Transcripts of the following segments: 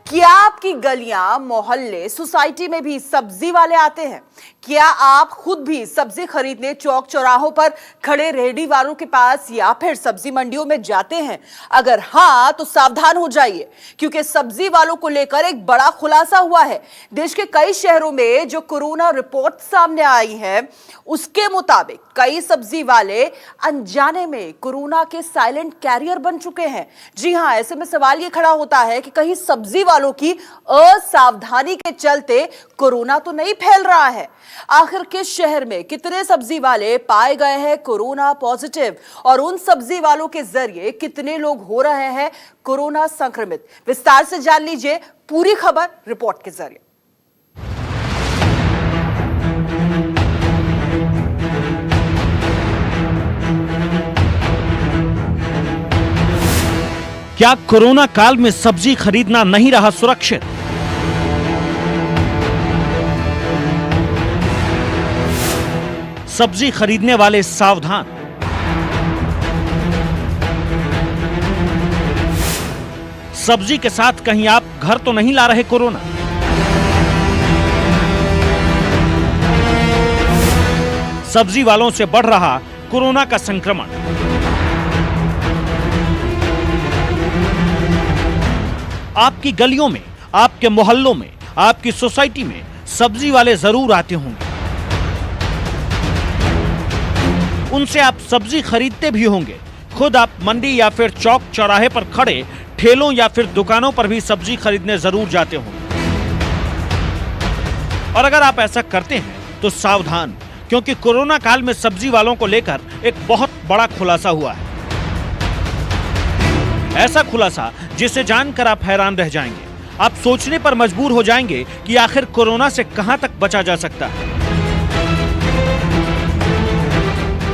क्या आपकी गलियां, मोहल्ले, सोसाइटी में भी सब्जी वाले आते हैं? क्या आप खुद भी सब्जी खरीदने चौक चौराहों पर खड़े रेहड़ी वालों के पास या फिर सब्जी मंडियों में जाते हैं? अगर हाँ, तो सावधान हो जाइए, क्योंकि सब्जी वालों को लेकर एक बड़ा खुलासा हुआ है। देश के कई शहरों में जो कोरोना रिपोर्ट सामने आई है, उसके मुताबिक कई सब्जी वाले अनजाने में कोरोना के साइलेंट कैरियर बन चुके हैं। जी हां, ऐसे में सवाल ये खड़ा होता है कि कहीं सब्जी वालों की असावधानी के चलते कोरोना तो नहीं फैल रहा है। आखिर किस शहर में कितने सब्जी वाले पाए गए हैं कोरोना पॉजिटिव, और उन सब्जी वालों के जरिए कितने लोग हो रहे हैं कोरोना संक्रमित? विस्तार से जान लीजिए पूरी खबर रिपोर्ट के जरिए। क्या कोरोना काल में सब्जी खरीदना नहीं रहा सुरक्षित? सब्जी खरीदने वाले सावधान। सब्जी के साथ कहीं आप घर तो नहीं ला रहे कोरोना? सब्जी वालों से बढ़ रहा कोरोना का संक्रमण। आपकी गलियों में, आपके मोहल्लों में, आपकी सोसाइटी में सब्जी वाले जरूर आते होंगे। उनसे आप सब्जी खरीदते भी होंगे। खुद आप मंडी या फिर चौक चौराहे पर खड़े ठेलों या फिर दुकानों पर भी सब्जी खरीदने जरूर जाते होंगे। और अगर आप ऐसा करते हैं तो सावधान, क्योंकि कोरोना काल में सब्जी वालों को लेकर एक बहुत बड़ा खुलासा हुआ है। ऐसा खुलासा जिसे जानकर आप हैरान रह जाएंगे। आप सोचने पर मजबूर हो जाएंगे कि आखिर कोरोना से कहां तक बचा जा सकता है।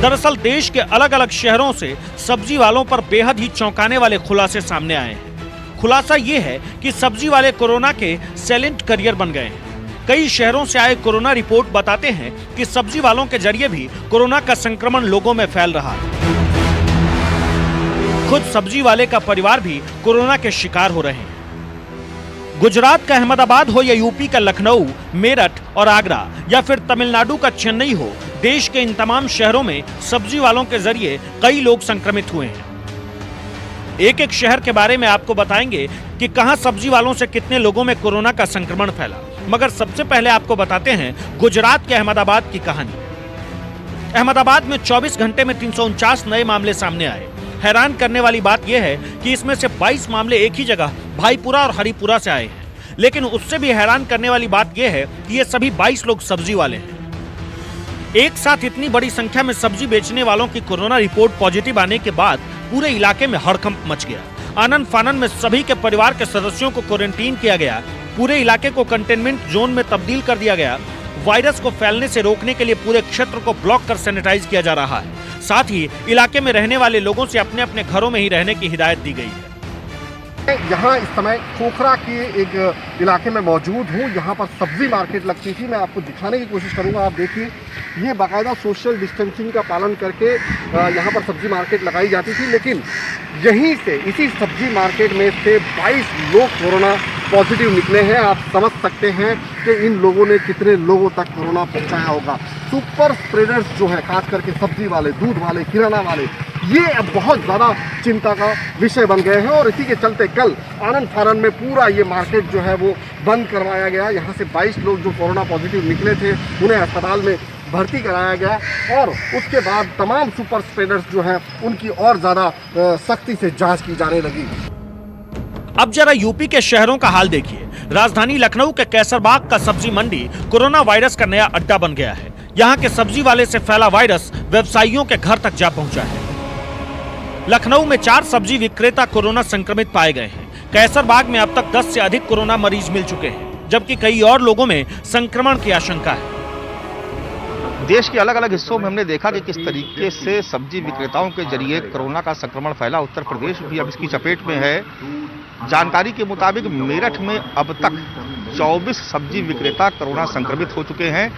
दरअसल देश के अलग अलग शहरों से सब्जी वालों पर बेहद ही चौंकाने वाले खुलासे सामने आए हैं। खुलासा यह है कि सब्जी वाले कोरोना के साइलेंट करियर बन गए हैं। कई शहरों से आए कोरोना रिपोर्ट बताते हैं कि सब्जी वालों के जरिए भी कोरोना का संक्रमण लोगों में फैल रहा है। खुद सब्जी वाले का परिवार भी कोरोना के शिकार हो रहे हैं। गुजरात का अहमदाबाद हो या यूपी का लखनऊ, मेरठ और आगरा, या फिर तमिलनाडु का चेन्नई हो, देश के इन तमाम शहरों में सब्जी वालों के जरिए कई लोग संक्रमित हुए हैं। एक एक शहर के बारे में आपको बताएंगे कि कहां सब्जी वालों से कितने लोगों में कोरोना का संक्रमण फैला। मगर सबसे पहले आपको बताते हैं गुजरात के अहमदाबाद की कहानी। अहमदाबाद में 24 घंटे में 349 नए मामले सामने आए। हैरान करने वाली बात यह है कि इसमें से 22 मामले एक ही जगह भाईपुरा और हरिपुरा से आए हैं। लेकिन उससे भी हैरान करने वाली बात यह है कि ये सभी 22 लोग सब्जी वाले हैं। एक साथ इतनी बड़ी संख्या में सब्जी बेचने वालों की कोरोना रिपोर्ट पॉजिटिव आने के बाद पूरे इलाके में हड़कंप मच गया। आनन फानन में सभी के परिवार के सदस्यों को क्वारंटीन किया गया। पूरे इलाके को कंटेनमेंट जोन में तब्दील कर दिया गया। वायरस को फैलने से रोकने के लिए पूरे क्षेत्र को ब्लॉक कर सैनिटाइज किया जा रहा है। साथ ही इलाके में रहने वाले लोगों से अपने अपने घरों में ही रहने की हिदायत दी गई है। यहाँ इस समय खोखरा के एक इलाके में मौजूद हूँ। यहाँ पर सब्जी मार्केट लगती थी। मैं आपको दिखाने की कोशिश करूँगा। आप देखिए, ये बाकायदा सोशल डिस्टेंसिंग का पालन करके यहाँ पर सब्जी मार्केट लगाई जाती थी। लेकिन यहीं से, इसी सब्जी मार्केट में से 22 लोग कोरोना पॉजिटिव निकले हैं। आप समझ सकते हैं कि इन लोगों ने कितने लोगों तक कोरोना पहुँचाया होगा। सुपर स्प्रेडर्स जो है, खास करके सब्जी वाले, दूध वाले, किराना वाले, ये अब बहुत ज़्यादा चिंता का विषय बन गए हैं। और इसी के चलते कल आनन फानन में पूरा ये मार्केट जो है वो बंद करवाया गया। यहाँ से 22 लोग जो कोरोना पॉजिटिव निकले थे, उन्हें अस्पताल में भर्ती कराया गया। और उसके बाद तमाम सुपर स्प्रेडर्स जो हैं, उनकी और ज़्यादा सख्ती से जांच की जाने लगी। अब जरा यूपी के शहरों का हाल देखिए। राजधानी लखनऊ के कैसरबाग का सब्जी मंडी कोरोना वायरस का नया अड्डा बन गया है। यहाँ के सब्जी वाले से फैला वायरस व्यवसायियों के घर तक जा पहुंचा है। लखनऊ में 4 सब्जी विक्रेता कोरोना संक्रमित पाए गए हैं। कैसरबाग में अब तक 10 से अधिक कोरोना मरीज मिल चुके हैं, जबकि कई और लोगों में संक्रमण की आशंका है। देश के अलग अलग हिस्सों में हमने देखा कि किस तरीके से सब्जी विक्रेताओं के जरिए कोरोना का संक्रमण फैला। उत्तर प्रदेश भी अब इसकी चपेट में है। जानकारी के मुताबिक मेरठ में अब तक 24 सब्जी विक्रेता कोरोना संक्रमित हो चुके हैं।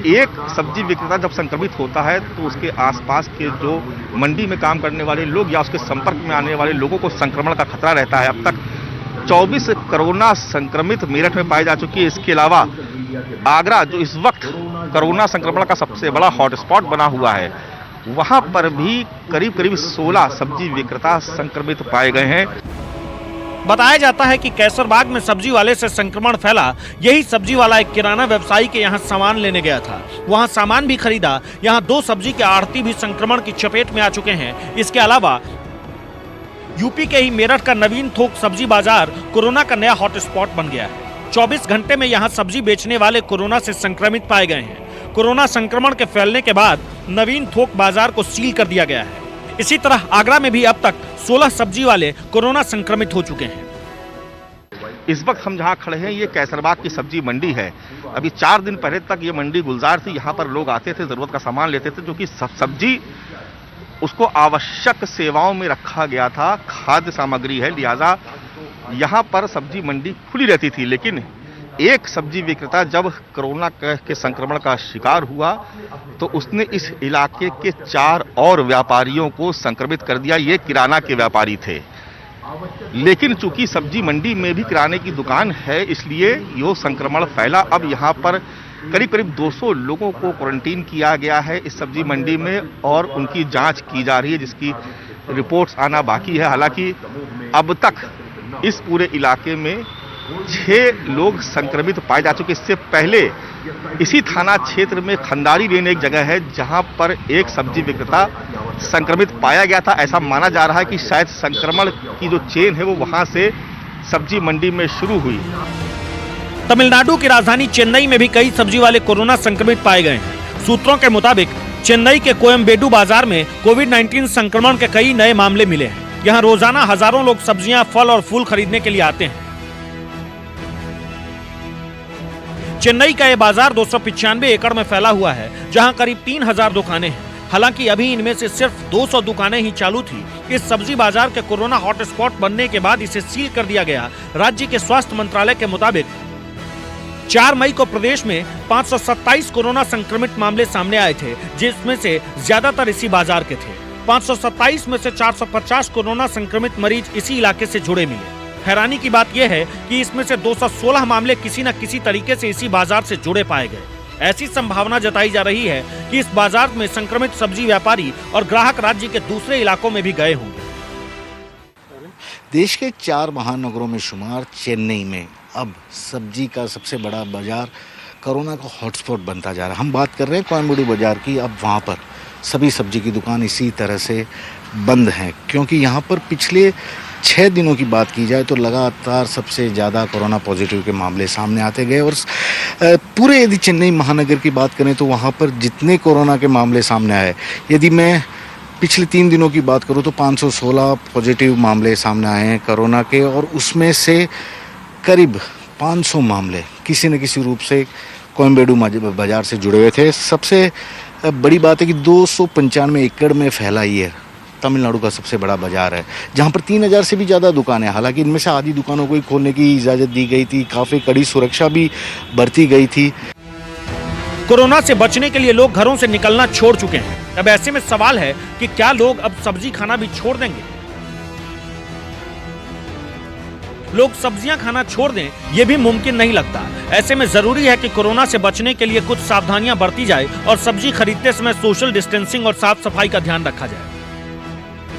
एक सब्जी विक्रेता जब संक्रमित होता है तो उसके आसपास के जो मंडी में काम करने वाले लोग या उसके संपर्क में आने वाले लोगों को संक्रमण का खतरा रहता है। अब तक 24 कोरोना संक्रमित मेरठ में पाई जा चुकी है। इसके अलावा आगरा, जो इस वक्त कोरोना संक्रमण का सबसे बड़ा हॉटस्पॉट बना हुआ है, वहां पर भी करीब 16 सब्जी विक्रेता संक्रमित पाए गए हैं। बताया जाता है कि कैसरबाग में सब्जी वाले से संक्रमण फैला। यही सब्जी वाला एक किराना व्यवसायी के यहाँ सामान लेने गया था, वहाँ सामान भी खरीदा। यहाँ 2 सब्जी के आढ़ती भी संक्रमण की चपेट में आ चुके हैं। इसके अलावा यूपी के ही मेरठ का नवीन थोक सब्जी बाजार कोरोना का नया हॉटस्पॉट बन गया है। 24 घंटे में यहाँ सब्जी बेचने वाले कोरोना से संक्रमित पाए गए हैं। कोरोना संक्रमण के फैलने के बाद नवीन थोक बाजार को सील कर दिया गया है। इसी तरह आगरा में भी अब तक 16 सब्जी वाले कोरोना संक्रमित हो चुके हैं। इस वक्त हम जहां खड़े हैं, ये कैसरबाग की सब्जी मंडी है। अभी 4 दिन पहले तक ये मंडी गुलजार थी। यहाँ पर लोग आते थे, जरूरत का सामान लेते थे, जो कि सब्जी उसको आवश्यक सेवाओं में रखा गया था, खाद्य सामग्री है, लिहाजा यहाँ पर सब्जी मंडी खुली रहती थी। लेकिन एक सब्जी विक्रेता जब कोरोना के संक्रमण का शिकार हुआ तो उसने इस इलाके के 4 और व्यापारियों को संक्रमित कर दिया। ये किराना के व्यापारी थे, लेकिन चूंकि सब्जी मंडी में भी किराने की दुकान है, इसलिए यो संक्रमण फैला। अब यहाँ पर करीब 200 लोगों को क्वारंटीन किया गया है इस सब्जी मंडी में, और उनकी जांच की जा रही है, जिसकी रिपोर्ट्स आना बाकी है। हालांकि अब तक इस पूरे इलाके में 6 लोग संक्रमित पाए जा चुके। इससे पहले इसी थाना क्षेत्र में खंडारी लेन एक जगह है, जहां पर एक सब्जी विक्रेता संक्रमित पाया गया था। ऐसा माना जा रहा है कि शायद संक्रमण की जो चेन है वो वहां से सब्जी मंडी में शुरू हुई। तमिलनाडु की राजधानी चेन्नई में भी कई सब्जी वाले कोरोना संक्रमित पाए गए हैं। सूत्रों के मुताबिक चेन्नई के कोयम्बेडु बाजार में कोविड-19 संक्रमण के कई नए मामले मिले हैं। यहाँ रोजाना हजारों लोग सब्जियां, फल और फूल खरीदने के लिए आते हैं। चेन्नई का यह बाजार 295 एकड़ में फैला हुआ है, जहां करीब 3000 दुकानें हैं। हालांकि अभी इनमें से सिर्फ 200 दुकानें ही चालू थी। इस सब्जी बाजार के कोरोना हॉटस्पॉट बनने के बाद इसे सील कर दिया गया। राज्य के स्वास्थ्य मंत्रालय के मुताबिक 4 मई को प्रदेश में 527 कोरोना संक्रमित मामले सामने आए थे, जिसमें से ज्यादातर इसी बाजार के थे। 527 में से 450 कोरोना संक्रमित मरीज इसी इलाके से जुड़े मिले। हैरानी की बात यह है कि इसमें से 216 मामले किसी न किसी तरीके से इसी बाजार से जुड़े पाए गए। ऐसी संभावना जताई जा रही है कि इस बाजार में संक्रमित सब्जी व्यापारी और ग्राहक राज्य के दूसरे इलाकों में भी गए होंगे। देश के 4 महानगरों में शुमार चेन्नई में अब सब्जी का सबसे बड़ा बाजार कोरोना का हॉटस्पॉट बनता जा रहा है। हम बात कर रहे हैं कोयम्बेडु बाजार की। अब वहाँ पर सभी सब्जी की दुकान इसी तरह से बंद हैं, क्योंकि यहाँ पर पिछले 6 दिनों की बात की जाए तो लगातार सबसे ज़्यादा कोरोना पॉजिटिव के मामले सामने आते गए। और पूरे यदि चेन्नई महानगर की बात करें तो वहाँ पर जितने कोरोना के मामले सामने आए, यदि मैं पिछले 3 दिनों की बात करूँ तो 516 पॉजिटिव मामले सामने आए हैं कोरोना के, और उसमें से करीब 500 मामले किसी न किसी रूप से कोयम्बेडु बाजार से जुड़े हुए थे। सबसे बड़ी बात है कि 295 एकड़ में फैला ये तमिलनाडु का सबसे बड़ा बाजार है, जहां पर 3000 से भी ज़्यादा दुकानें हैं। हालांकि इनमें से आधी दुकानों को ही खोलने की इजाज़त दी गई थी, काफ़ी कड़ी सुरक्षा भी बरती गई थी। कोरोना से बचने के लिए लोग घरों से निकलना छोड़ चुके हैं। अब ऐसे में सवाल है कि क्या लोग अब सब्जी खाना भी छोड़ देंगे? लोग सब्जियां खाना छोड़ दें, यह भी मुमकिन नहीं लगता। ऐसे में जरूरी है कि कोरोना से बचने के लिए कुछ सावधानियां बरती जाए और सब्जी खरीदते समय सोशल डिस्टेंसिंग और साफ सफाई का ध्यान रखा जाए।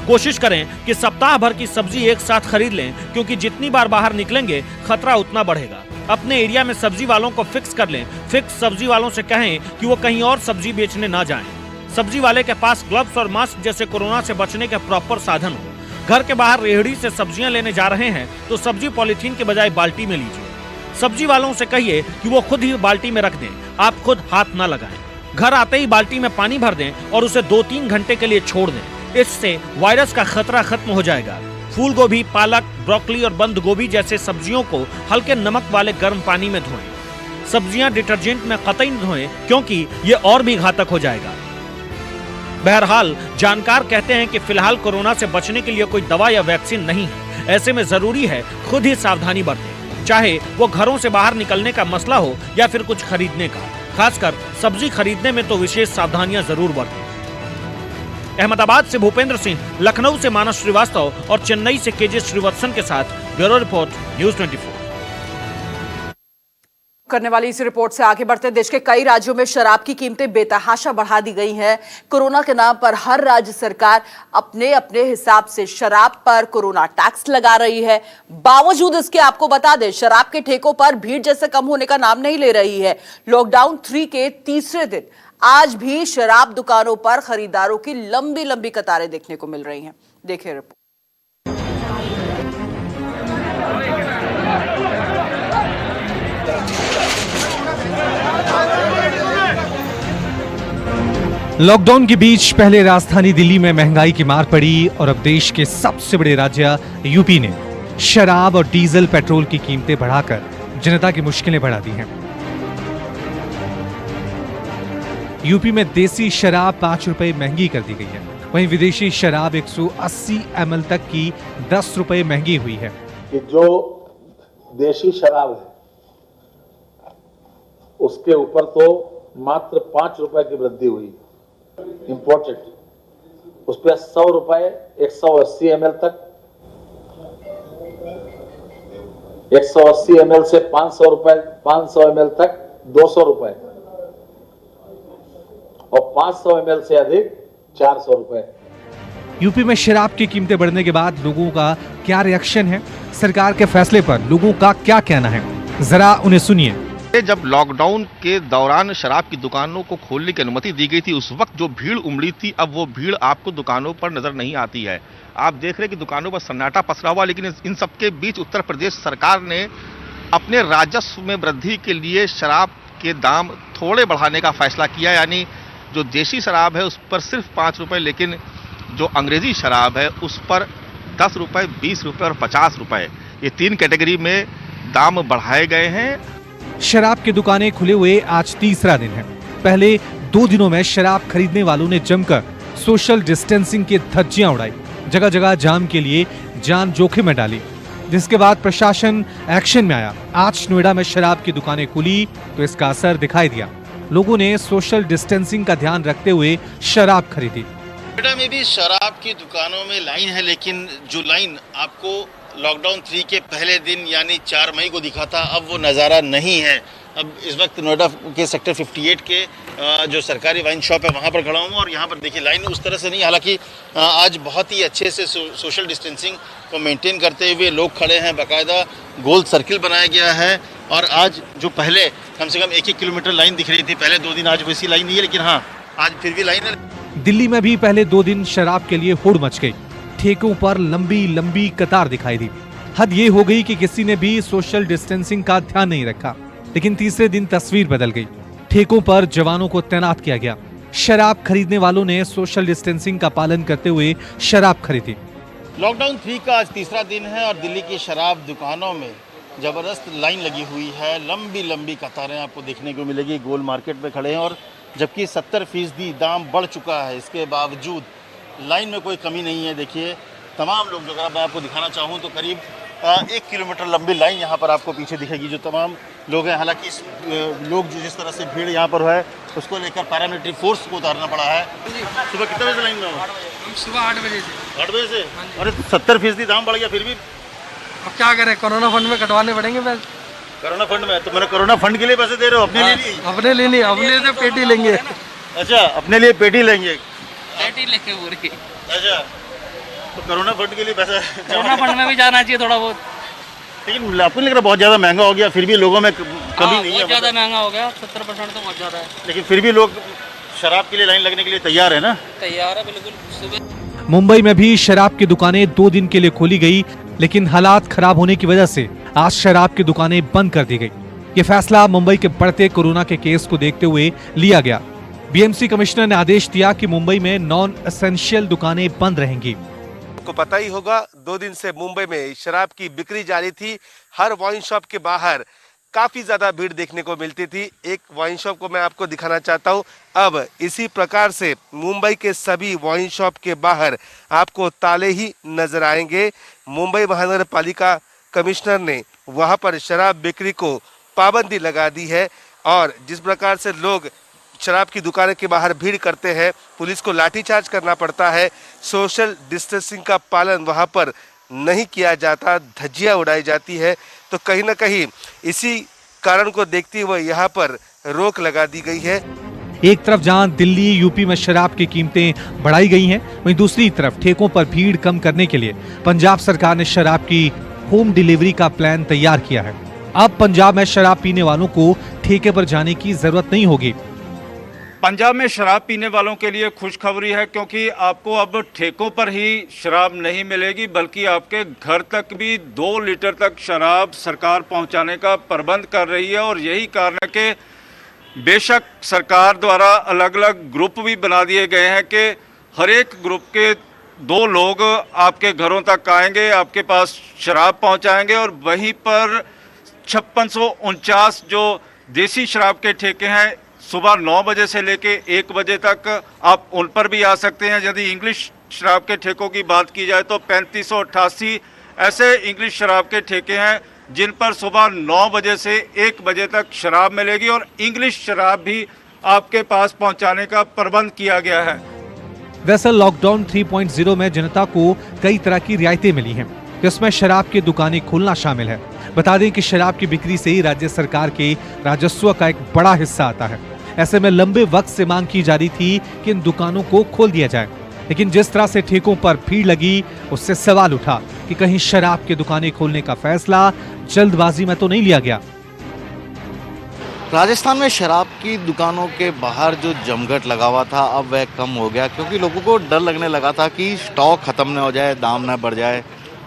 कोशिश करें कि सप्ताह भर की सब्जी एक साथ खरीद लें, क्योंकि जितनी बार बाहर निकलेंगे खतरा उतना बढ़ेगा। अपने एरिया में सब्जी वालों को फिक्स कर लें। फिक्स सब्जी वालों से कहें कि वो कहीं और सब्जी बेचने ना जाएं। सब्जी वाले के पास ग्लव्स और मास्क जैसे कोरोना से बचने के प्रॉपर साधन हो। घर के बाहर रेहड़ी से सब्जियां लेने जा रहे हैं तो सब्जी पॉलीथीन के बजाय बाल्टी में लीजिए। सब्जी वालों से कहिए कि वो खुद ही बाल्टी में रख दें, आप खुद हाथ ना लगाएं। घर आते ही बाल्टी में पानी भर दें और उसे 2-3 घंटे के लिए छोड़ दें। इससे वायरस का खतरा खत्म हो जाएगा। फूल गोभी, पालक, ब्रोकली और बंद गोभी जैसे सब्जियों को हल्के नमक वाले गर्म पानी में धोएं। सब्जियां डिटर्जेंट में कतई न धोएं, क्योंकि ये और भी घातक हो जाएगा। बहरहाल जानकार कहते हैं कि फिलहाल कोरोना से बचने के लिए कोई दवा या वैक्सीन नहीं है। ऐसे में जरूरी है खुद ही सावधानी बरतें, चाहे वो घरों से बाहर निकलने का मसला हो या फिर कुछ खरीदने का। खासकर सब्जी खरीदने में तो विशेष सावधानियां जरूर बरतें। अहमदाबाद से भूपेंद्र सिंह, लखनऊ से मानस श्रीवास्तव और चेन्नई से केजे श्रीवत्सन के साथ ब्यूरो रिपोर्ट, न्यूज 24। करने वाली इस रिपोर्ट से आगे बढ़ते देश के कई राज्यों में शराब की कीमतें बेतहाशा बढ़ा दी गई हैं। कोरोना के नाम पर हर राज्य सरकार अपने अपने हिसाब से शराब पर कोरोना टैक्स लगा रही है। बावजूद इसके आपको बता दें, शराब के ठेकों पर भीड़ जैसे कम होने का नाम नहीं ले रही है। लॉकडाउन 3 के तीसरे दिन आज भी शराब दुकानों पर खरीदारों की लंबी लंबी कतारें देखने को मिल रही हैं। देखिए रिपोर्ट। लॉकडाउन के बीच पहले राजधानी दिल्ली में महंगाई की मार पड़ी और अब देश के सबसे बड़े राज्य यूपी ने शराब और डीजल पेट्रोल की कीमतें बढ़ाकर जनता की मुश्किलें बढ़ा दी हैं। यूपी में देसी शराब 5 रुपए महंगी कर दी गई है, वहीं विदेशी शराब 180 ml तक की 10 रुपए महंगी हुई है। कि जो देशी शराब है उसके ऊपर तो मात्र 5 रुपए की वृद्धि हुई। इंपोर्टेड उस पर 100 रुपए 180 ml तक, 180 ml से 500 रुपए 500 ml तक 200 रुपए और 500 ml से अधिक 400 रुपए। यूपी में शराब की कीमतें बढ़ने के बाद लोगों का क्या रिएक्शन है, सरकार के फैसले पर लोगों का क्या कहना है, जरा उन्हें सुनिए। जब लॉकडाउन के दौरान शराब की दुकानों को खोलने की अनुमति दी गई थी, उस वक्त जो भीड़ उमड़ी थी, अब वो भीड़ आपको दुकानों पर नजर नहीं आती है। आप देख रहे हैं कि दुकानों पर सन्नाटा पसरा हुआ, लेकिन इन सबके बीच उत्तर प्रदेश सरकार ने अपने राजस्व में वृद्धि के लिए शराब के दाम थोड़े बढ़ाने का फैसला किया। यानी जो देशी शराब है उस पर सिर्फ 5 रुपए, लेकिन जो अंग्रेजी शराब है उस पर 10 रुपए, 20 रुपए और 50 रुपए, ये 3 कैटेगरी में दाम बढ़ाए गए हैं। शराब की दुकानें खुले हुए आज तीसरा दिन है। पहले 2 दिनों में शराब खरीदने वालों ने जमकर सोशल डिस्टेंसिंग की धज्जियां उड़ाई, जगह जगह जाम के लिए जान जोखिम में डाली, जिसके बाद प्रशासन एक्शन में आया। आज नोएडा में शराब की दुकानें खुली तो इसका असर दिखाई दिया। लोगों ने सोशल डिस्टेंसिंग का ध्यान रखते हुए शराब खरीदी। नोएडा में भी शराब की दुकानों में लाइन है, लेकिन जो लाइन आपको लॉकडाउन 3 के पहले दिन यानी 4 मई को दिखा था, अब वो नज़ारा नहीं है। अब इस वक्त नोएडा के सेक्टर 58 के जो सरकारी वाइन शॉप है वहाँ पर खड़ा हूँ और यहाँ पर देखिए लाइन उस तरह से नहीं, हालांकि आज बहुत ही अच्छे से सोशल डिस्टेंसिंग को मेंटेन करते हुए लोग खड़े हैं। बाकायदा गोल सर्किल बनाया गया है और आज जो पहले कम से कम 1-1 किलोमीटर लाइन दिख रही थी पहले 2 दिन, आज वैसी लाइन नहीं है, लेकिन हाँ आज फिर भी लाइन है। दिल्ली में भी पहले 2 दिन शराब के लिए होड़ मच गई। ठेकों पर लंबी लंबी कतार दिखाई दी। हद ये हो गई कि किसी ने भी सोशल डिस्टेंसिंग का ध्यान नहीं रखा। लेकिन तीसरे दिन तस्वीर बदल गई। ठेकों पर जवानों को तैनात किया गया। शराब खरीदने वालों ने सोशल डिस्टेंसिंग का पालन करते हुए शराब खरीदी। लॉकडाउन 3 का आज तीसरा दिन है और दिल्ली की शराब दुकानों में जबरदस्त लाइन लगी हुई है। लंबी लंबी कतारें आपको देखने को मिलेगी। गोल मार्केट में खड़े हैं और जबकि 70% दाम बढ़ चुका है, इसके बावजूद लाइन में कोई कमी नहीं है। देखिए तमाम लोग, अगर मैं आपको दिखाना चाहूँ तो करीब 1 किलोमीटर लंबी लाइन यहाँ पर आपको पीछे दिखेगी, जो तमाम लोग हैं। हालांकि लोग जो जिस तरह से भीड़ यहाँ पर है उसको लेकर पैरामिलिट्री फोर्स को उतारना पड़ा है। सुबह कितने बजे लाइन में हो? हम सुबह 8 बजे से। 8 बजे से? अरे 70% दाम बढ़ गया फिर भी? अब क्या करें, कोरोना फंड में कटवाने पड़ेंगे। मैं कोरोना फंड में? तो मैंने कोरोना फंड के लिए पैसे दे रहे हो? अपने लिए? अपने लिए नहीं, अपने से पेटी लेंगे। अच्छा, अपने लिए पेटी लेंगे? पेटी लेंगे पूरी। अच्छा, तो कोरोना फंड के लिए पैसा? कोरोना फंड में भी जाना चाहिए थोड़ा बहुत, लेकिन आपको नहीं लग रहा बहुत ज़्यादा महंगा हो गया? फिर भी लोगों में कमी नहीं है? बहुत ज़्यादा महंगा हो गया, 70% तो बहुत ज़्यादा है। लेकिन फिर भी लोग शराब के लिए लाइन लगने के लिए तैयार है ना? तैयार है बिल्कुल। सुबह मुंबई में भी शराब की दुकानें 2 दिन के लिए खोली गई, लेकिन हालात खराब होने की वजह से आज शराब की दुकानें बंद कर दी गई। ये फैसला मुंबई के बढ़ते कोरोना के केस को देखते हुए लिया गया। बीएमसी कमिश्नर ने आदेश दिया कि मुंबई में नॉन एसेंशियल दुकानें बंद रहेंगी। आपको पता ही होगा 2 दिन से मुंबई में शराब की बिक्री जारी थी। हर वाइन शॉप के बाहर काफी ज्यादा भीड़ देखने को मिलती थी। एक वाइन शॉप को मैं आपको दिखाना चाहता हूं। अब इसी प्रकार से मुंबई के सभी वाइन शॉप के बाहर आपको ताले ही नजर आएंगे। मुंबई महानगर पालिका कमिश्नर ने वहां पर शराब बिक्री को पाबंदी लगा दी है और जिस प्रकार से लोग शराब की दुकान के बाहर भीड़ करते हैं, पुलिस को लाठीचार्ज करना पड़ता है। सोशल डिस्टेंसिंग का पालन वहां पर नहीं किया जाता, धज्जियां उड़ाई जाती है, तो कहीं ना कहीं इसी कारण को देखते हुए यहाँ पर रोक लगा दी गई है। एक तरफ जहां दिल्ली यूपी में शराब की कीमतें बढ़ाई गई हैं, वहीं दूसरी तरफ ठेकों पर भीड़ कम करने के लिए पंजाब सरकार ने शराब की होम डिलीवरी का प्लान तैयार किया है। अब पंजाब में शराब पीने वालों को ठेके पर जाने की जरूरत नहीं होगी। पंजाब में शराब पीने वालों के लिए खुशखबरी है, क्योंकि आपको अब ठेकों पर ही शराब नहीं मिलेगी, बल्कि आपके घर तक भी 2 लीटर तक शराब सरकार पहुंचाने का प्रबंध कर रही है। और यही कारण है कि बेशक सरकार द्वारा अलग अलग ग्रुप भी बना दिए गए हैं कि हर एक ग्रुप के 2 लोग आपके घरों तक आएंगे, आपके पास शराब पहुंचाएंगे। और वहीं पर 5649 जो देसी शराब के ठेके हैं, सुबह 9 बजे से लेके 1 बजे तक आप उन पर भी आ सकते हैं। यदि इंग्लिश शराब के ठेकों की बात की जाए तो 3588 ऐसे इंग्लिश शराब के ठेके हैं जिन पर सुबह 9 बजे से 1 बजे तक शराब मिलेगी और इंग्लिश शराब भी आपके पास पहुंचाने का प्रबंध किया गया है। वैसे लॉकडाउन 3.0 में जनता को कई तरह की रियायतें मिली हैं, जिसमें शराब की दुकानें खोलना शामिल है। बता दें कि शराब की बिक्री से ही राज्य सरकार के राजस्व का एक बड़ा हिस्सा आता है। ऐसे में लंबे वक्त से मांग की जा रही थी कि इन दुकानों को खोल दिया जाए, लेकिन जिस तरह से ठेकों पर भीड़ लगी, उससे सवाल उठा कि कहीं शराब की दुकानें खोलने का फैसला जल्दबाजी में तो नहीं लिया गया। राजस्थान में शराब की दुकानों के बाहर जो जमघट लगा हुआ था, अब वह कम हो गया, क्योंकि लोगों को डर लगने लगा था कि स्टॉक खत्म न हो जाए, दाम न बढ़ जाए।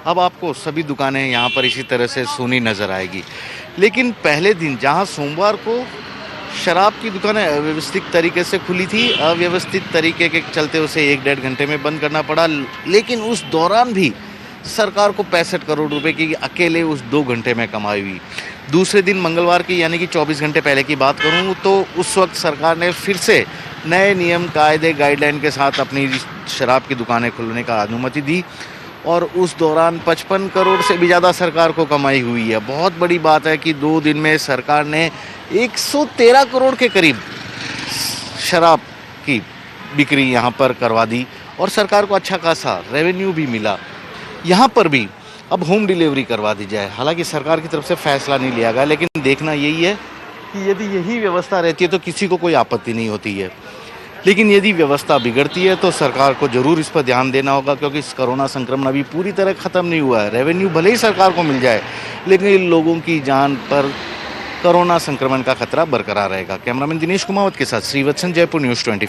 अब आपको सभी दुकानें यहाँ पर इसी तरह से सूनी नजर आएगी। लेकिन पहले दिन जहाँ सोमवार को शराब की दुकानें अव्यवस्थित तरीके से खुली थी, अव्यवस्थित तरीके के चलते उसे 1-1.5 घंटे में बंद करना पड़ा। लेकिन उस दौरान भी सरकार को 65 करोड़ रुपए की अकेले उस 2 घंटे में कमाई हुई। दूसरे दिन मंगलवार की, यानी कि 24 घंटे पहले की बात करूं तो उस वक्त सरकार ने फिर से नए नियम, कायदे, गाइडलाइन के साथ अपनी शराब की दुकानें खोलने का अनुमति दी और उस दौरान 55 करोड़ से भी ज़्यादा सरकार को कमाई हुई है। बहुत बड़ी बात है कि 2 दिन में सरकार ने 113 करोड़ के करीब शराब की बिक्री यहाँ पर करवा दी और सरकार को अच्छा खासा रेवेन्यू भी मिला। यहाँ पर भी अब होम डिलीवरी करवा दी जाए। हालांकि सरकार की तरफ से फैसला नहीं लिया गया, लेकिन देखना यही है कि यदि यही व्यवस्था रहती है तो किसी को कोई आपत्ति नहीं होती है। लेकिन यदि व्यवस्था बिगड़ती है तो सरकार को जरूर इस पर ध्यान देना होगा, क्योंकि इस कोरोना संक्रमण अभी पूरी तरह खत्म नहीं हुआ है। रेवेन्यू भले ही सरकार को मिल जाए, लेकिन लोगों की जान पर कोरोना संक्रमण का खतरा बरकरार रहेगा। कैमरामैन दिनेश कुमावत के साथ श्रीवत्सन, जयपुर न्यूज़ 24।